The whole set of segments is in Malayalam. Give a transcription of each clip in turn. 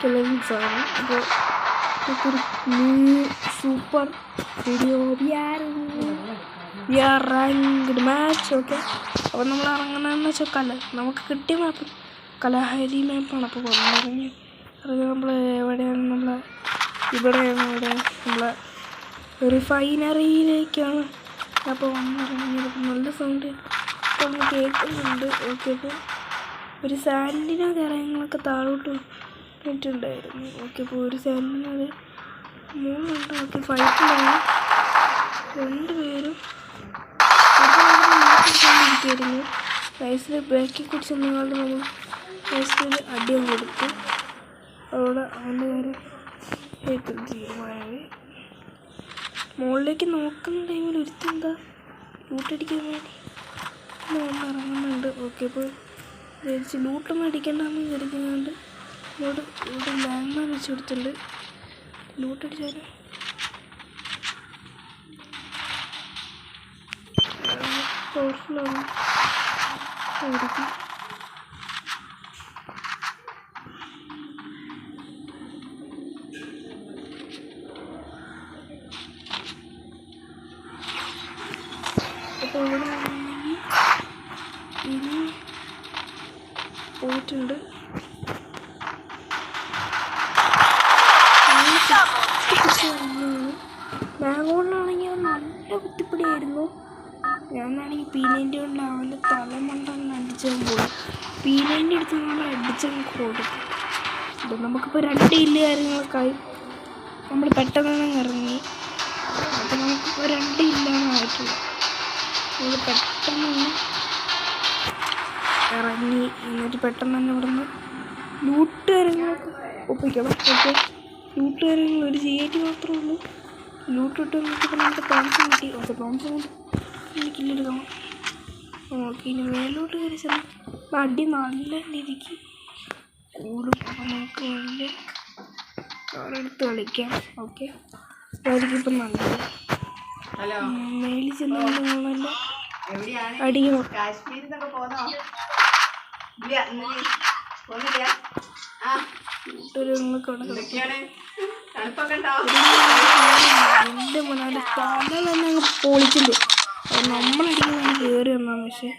ഫിലിംസാണ്. അപ്പോൾ ഒരു new super video we are ranked match. Okay, അപ്പോൾ നമ്മൾ ഇറങ്ങുന്നതെന്ന് വെച്ചാൽ നമുക്ക് കിട്ടിയ മാപ്പ് കലഹരി മാപ്പാണ്. അപ്പോൾ വന്നിറങ്ങി നമ്മൾ എവിടെയാണ് ഇവിടെയാണ് നമ്മളെ റിഫൈനറിയിലേക്കാണ് അപ്പോൾ വന്നിറങ്ങിയത്. നല്ല സൗണ്ട് നമ്മൾ കേൾക്കുന്നുണ്ട്. ഓക്കെ, അപ്പോൾ ഒരു സാൻഡിനോ കാര്യങ്ങളൊക്കെ താഴോട്ട് ഇട്ടുണ്ടായിരുന്നു. ഓക്കെ, അപ്പോൾ ഒരു സാൻഡിനോ അത് മൂന്നുണ്ട്. ഓക്കെ, ഫൈറ്റിലാണ് രണ്ടുപേരും ഇരിക്കായിരുന്നു. വയസ്സിൽ ബാക്കിൽ കൂടി ചെന്നുകൊണ്ട് നമ്മൾ വയസ്സിൽ അടിയും കൊടുത്തു. അവിടെ അവൻ്റെ കാര്യം ഏറ്റവും തീരുമാനമായി. മുകളിലേക്ക് നോക്കുന്ന ടൈമിൽ ഒരുത്തെന്താ ലൂട്ടടിക്കാൻ വേണ്ടി ഇറങ്ങുന്നുണ്ട്. ഓക്കെ, അപ്പോൾ വിചാരിച്ച് ലൂട്ടൊന്നും അടിക്കണ്ടെന്ന് വിചാരിക്കുന്നുണ്ട്. ഇവിടെ ലാങ്മാൻ വെച്ച് കൊടുത്തിട്ടുണ്ട്. ലൂട്ടടിച്ചാൽ പവർഫുള്ളാണ്. അപ്പോൾ ഇവിടെ ഇനി പോയിട്ടുണ്ട്. ബാങ്കോളിലാണെങ്കിൽ നല്ല കുത്തിപ്പിടിയായിരുന്നു. ഞാനാണെങ്കിൽ പീനേൻ്റെ കൊണ്ട് അവൻ്റെ തലമണ്ടന്ന് അടിച്ചാൽ പോയി. പീനേൻ്റെ അടുത്ത് നമ്മൾ അടിച്ചങ്ങ് കൊടുക്കും. അപ്പോൾ നമുക്കിപ്പോൾ 2 കില്ല് കാര്യങ്ങളൊക്കെ ആയി. നമ്മൾ പെട്ടെന്ന് ഇറങ്ങി. അപ്പോൾ നമുക്കിപ്പോൾ 2 കില്ലാണ് ആയിട്ടുള്ളത്. നമ്മൾ പെട്ടെന്ന് ഇറങ്ങി. എന്നിട്ട് പെട്ടെന്ന് തന്നെ ഇവിടെ നിന്ന് ലൂട്ട് കാര്യങ്ങളൊക്കെ ഒപ്പിക്കണം. ഓക്കെ, ലൂട്ട് കാര്യങ്ങൾ ഒരു CIT മാത്രമേ ഉള്ളൂ. ലൂട്ട് ഇട്ട് നോക്കിയപ്പോൾ നമുക്ക് തോംസൺ കിട്ടി. ഓക്കെ, തോംസൺ കൊണ്ട് കില്ലെടുക്കണം. ഓക്കെ, ഇനി മേലോട്ട് കയറി ചെല്ലാം അടി നല്ല രീതിക്ക് കൂടും. അപ്പോൾ നമുക്ക് വലിയ എടുത്ത് കളിക്കാം. ഓക്കെ, അതായിരിക്കും ഇപ്പം നല്ലത്. മേലിൽ ചെല്ലുമ്പോൾ നല്ല അടിക്കണം. എൻ്റെ മോനെ തല തന്നെ അങ്ങ് പൊളിച്ചിട്ടുണ്ട്. നമ്മളടിക്കുന്ന കയറി വന്നാണ്. പക്ഷെ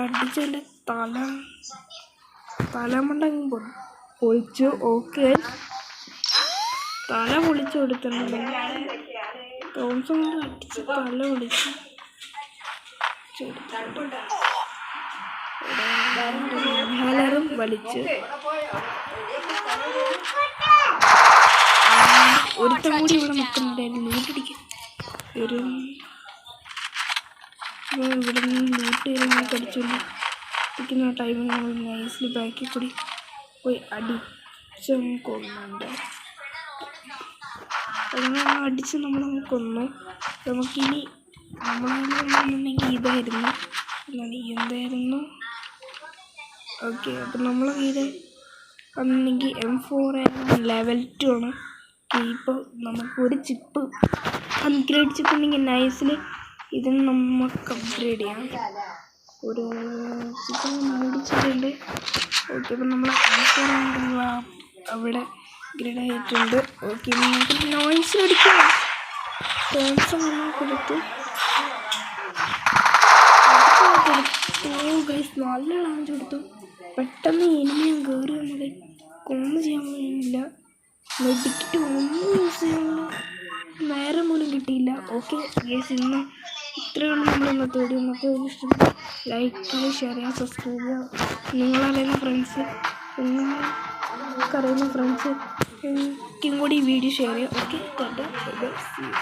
അടിച്ചതിൻ്റെ തലമണ്ടങ്ങ് പൊളിച്ചു. ഓക്കെ, തല പൊളിച്ചു കൊടുത്തിട്ടുണ്ട്. തോംസൺ കൊണ്ട് അടിച്ച് തല പൊളിച്ചു. ഹലറും വലിച്ച് ഒരുത്തം കൂടി ഇവിടെ നിൽക്കുന്നുണ്ടായിരുന്നു. ലൂട്ടടിക്കാൻ ഒരു ഇവിടെ നിന്ന് ലൂട്ട് കാര്യങ്ങളൊക്കെ അടിച്ചുകൊണ്ട് ഇരിക്കുന്ന ടൈമിൽ നമ്മൾ നൈസിൽ ബാക്കിൽ കൂടി പോയി അടിച്ചും കൊന്നുണ്ട്. അങ്ങനെ അടിച്ച് നമ്മളങ്ങ് കൊന്നു. നമുക്കിനി നമ്മളെന്നുണ്ടെങ്കിൽ ഇതായിരുന്നു എന്തായിരുന്നു. ഓക്കെ, അപ്പം നമ്മളെ കയ്യിൽ വന്നെങ്കിൽ M4 ലെവൽ 2 ആണ്. ഇപ്പോൾ നമുക്കൊരു ചിപ്പ് അപ്ഗ്രേഡ് ചിപ്പ് ഉണ്ടെങ്കിൽ നൈസിൽ ഇതിന് നമുക്ക് അപ്ഗ്രേഡ് ചെയ്യാം. ഒരു ചിപ്പ് മേടിച്ചിട്ടുണ്ട്. ഓക്കെ, അപ്പം നമ്മൾ M4 അവിടെ അപ്ഗ്രേഡ് ആയിട്ടുണ്ട്. ഓക്കെ, നമുക്ക് നോയ്സിലടിക്കാം. തോംസൺ കൊടുത്തു. നല്ല ഡാമേജ് കൊടുത്തു. പെട്ടെന്ന് എനിമിയും കയറി നമ്മളെ ഒന്നും ചെയ്യാൻ കഴിയില്ല. മെഡിക്കറ്റ് ഒന്നും യൂസ് ചെയ്യാനുള്ള നേരം പോലും കിട്ടിയില്ല. ഓക്കെ ഗൈസ്, ഇന്ന് ഇത്രയുള്ള നമ്മൾ ഇന്നത്തെ വീഡിയോ ഇഷ്ടപ്പെട്ടു ലൈക്ക് ചെയ്യുക, ഷെയർ ചെയ്യുക, സബ്സ്ക്രൈബ് ചെയ്യുക. നിങ്ങളറിയുന്ന ഫ്രണ്ട്സ് നിങ്ങൾക്കറിയുന്ന ഫ്രണ്ട്സ് എനിക്കും കൂടി ഈ വീഡിയോ ഷെയർ ചെയ്യുക. Okay, tata, bye bye, see U.